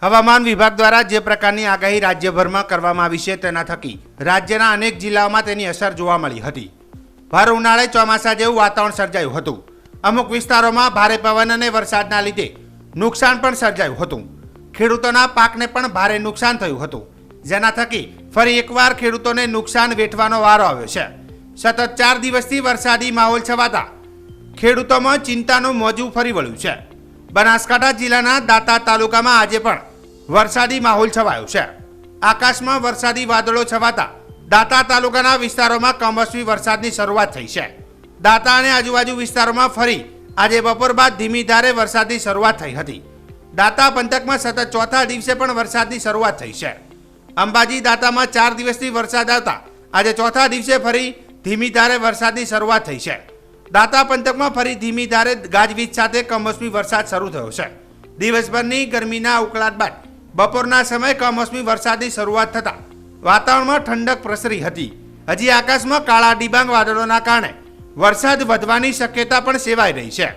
હવામાન વિભાગ દ્વારા જે પ્રકારની આગાહી રાજ્યભરમાં કરવામાં આવી છે તેના થકી રાજ્યના અનેક જિલ્લાઓમાં તેની અસર જોવા મળી હતી. ભર ઉનાળે ચોમાસા જેવું વાતાવરણ સર્જાયું હતું. અમુક વિસ્તારોમાં ભારે પવન અને વરસાદના લીધે નુકસાન પણ સર્જાયું હતું. ખેડૂતોના પાકને પણ ભારે નુકસાન થયું હતું, જેના થકી ફરી એકવાર ખેડૂતોને નુકસાન વેઠવાનો વારો આવ્યો છે. સતત 4 દિવસથી વરસાદી માહોલ છવાતા ખેડૂતોમાં ચિંતાનું મોજું ફરી વળ્યું છે. બનાસકાંઠા જિલ્લાના દાંતા તાલુકામાં આજે પણ વરસાદી માહોલ છવાયો છે. આકાશમાં વરસાદી વાદળો છવાતા દાંતા તાલુકાના વિસ્તારોમાં કમોસમી વરસાદની શરૂઆત થઈ છે. દાંતા અને આજુબાજુ વિસ્તારોમાં ફરી આજે બપોર બાદ ધીમી ધારે વરસાદની શરૂઆત થઈ હતી. દાંતા પંથકમાં સતત ચોથા દિવસે પણ વરસાદની શરૂઆત થઈ છે. અંબાજી દાંતામાં 4 દિવસથી વરસાદ આવતા આજે ચોથા દિવસે ફરી ધીમી ધારે વરસાદની શરૂઆત થઈ છે. દાંતા પંથકમાં ફરી ધીમી ધારે ગાજવીજ સાથે કમોસમી વરસાદ શરૂ થયો છે. દિવસભરની ગરમીના ઉકળાટ બાદ બપોરના સમયે કમોસમી વરસાદની શરૂઆત થતા વાતાવરણમાં ઠંડક પ્રસરી હતી. હજી આકાશમાં કાળા ડિબાંગ વાદળોના કારણે વરસાદ વધવાની શક્યતા પણ સેવાઈ રહી છે.